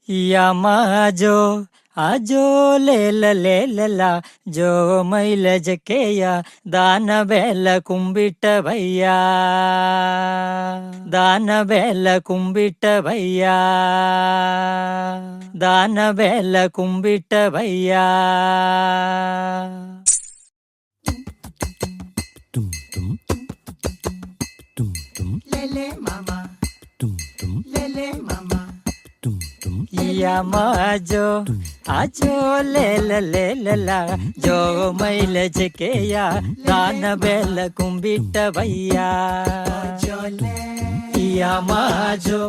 യമാജോ അജോ ലേല ജോ മൈല ജക്കേയ ദാനബേല കുമ്പിട്ട ഭയ്യ ദാനബേല കുമ്പിട്ട ഭയ്യ ദാനബേല കുമ്പിട്ട ഭയ്യ tum tum tum tum lele mama tum tum lele mama tum tum yamajo ajo lela jo maila jekeya dana bella kumbita bhaiya yamajo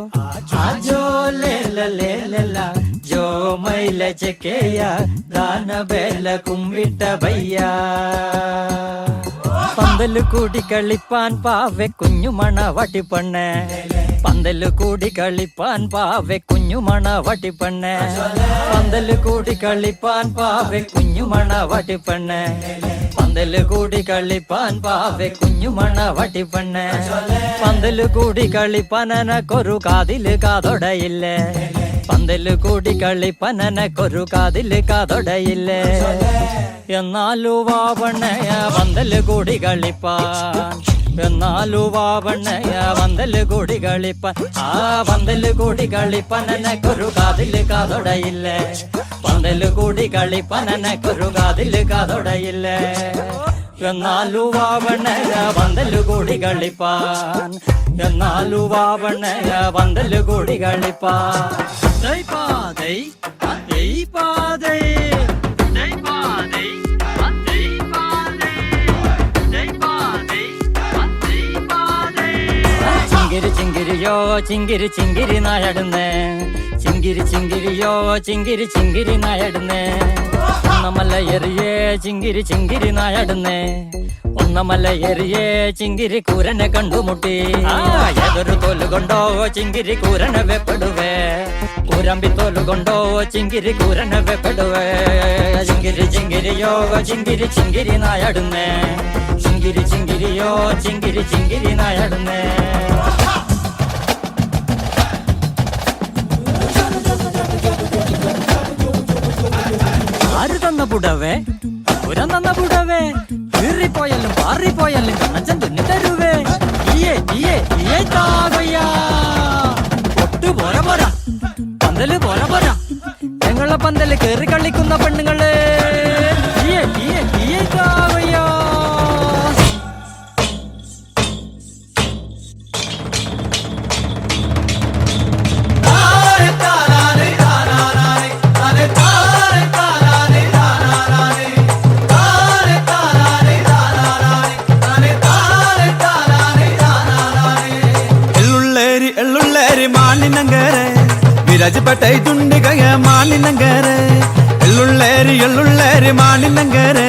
ajo lela jo maila jekeya dana bella kumbita bhaiya പന്തല് കൂടി കളിപ്പാൻ പാവെ കുഞ്ഞു മണവാട്ടി പെണ്ണെ പന്തല് കൂടി കളിപ്പാൻ പാവെ കുഞ്ഞു മണവാട്ടി പെണ്ണെ പന്തല് കൂടി കളിപ്പാൻ പാവെ കുഞ്ഞു മണവാട്ടി പെണ്ണെ പന്തല് കൂടി കളിപ്പാൻ പാവെ കുഞ്ഞു മണവാട്ടി പെണ്ണെ പന്തല് കൂടി കളിപ്പാൻ എനക്കൊരു കാതില് കാതൊടയില്ലേ പന്തല് കൂടി കളിപ്പാൻ എനക്കൊരു കാതില് കാതൊടയില്ലേ എന്നാലു വാവണ്ണയ പന്തല് കൂടി കളിപ്പാൻ എന്നാലു വാവണ്ണയ പന്തല് കൂടി കളിപ്പാൻ ആ പന്തല് കൂടി കളിപ്പാൻ എനക്കൊരു കാതില് കാതൊടയില്ലേ പന്തല് കൂടി കളിപ്പാൻ എനക്കൊരു കാതില് കാതൊടയില്ലേ എന്നാലു വാവണ്ണയ പന്തല് കൂടി കളിപ്പാൻ എന്നാലു വാവണ്ണയ പന്തല് കൂടി കളിപ്പാൻ ദൈ പാതൈ ദൈ പാതൈ ചിങ്കിരിയോ ചിങ്കിരി ചിങ്കിരി നായടുന്നേ ചിങ്കിരിയോ ചിങ്കിരി നായടുന്നേ ഒന്നമല്ല എറിയേ ചിങ്കിരി നായടുന്നേ ഒന്നമല്ല എറിയേ ചിങ്കിരി കൂരനെ കണ്ടുമുട്ടി ഏതൊരു തോലുകൊണ്ടോ ചിങ്കിരി കൂരനെ വെപ്പെടുവേ കൂരമ്പി തോലുകൊണ്ടോ ചിങ്കിരി കൂരനെ വെപ്പെടുവേ ചിങ്കിരിയോ ചിങ്കിരി നായടുന്നേ ചിങ്കിരിയോ ചിങ്കിരി നായടുന്നേ ആര് തന്ന പുടവേ പുരം തന്ന പുടവേ കീറിപ്പോയാലും പാറിപ്പോയാലും കണ്ണച്ചൻ തുന്നി തരുവേ ഒട്ടു പോരാ പന്തല് പോരാ ഞങ്ങളെ പന്തല് കേറി കളിക്കുന്ന പെണ്ണുങ്ങള് വിരാജപ്പെട്ട തുണ്ടികയ മാനിനങ്കരെ എള്ളുള്ളേരി മാനിനങ്കരെ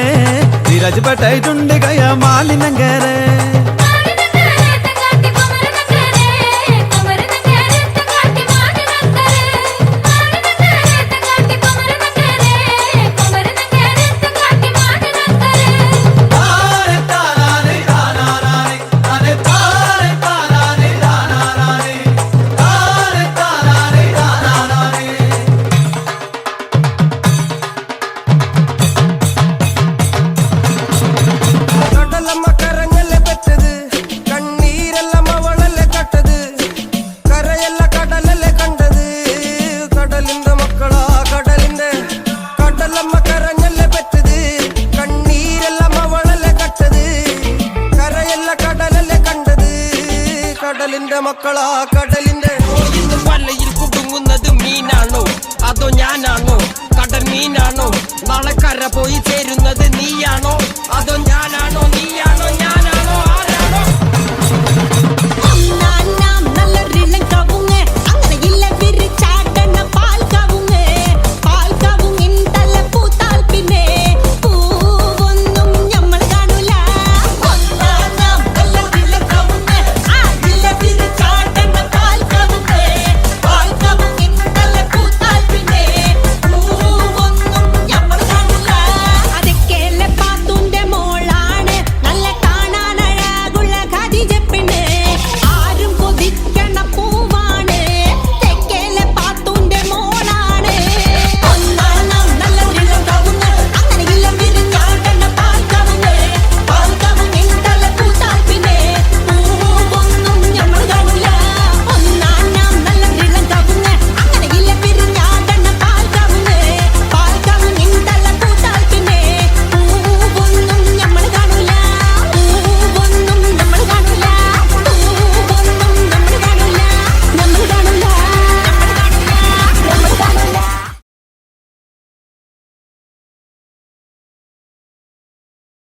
വിരാജപ്പെട്ട തുണ്ടികയ മാനിനങ്കരെ മക്കളാ കടലിന്റെ വലയിൽ കുടുങ്ങുന്നത് മീനാണോ അതോ ഞാനാണോ കടൽ മീനാണോ നാളെ കര പോയി ചേരുന്നത് നീയാണോ അതോ ഞാനാണോ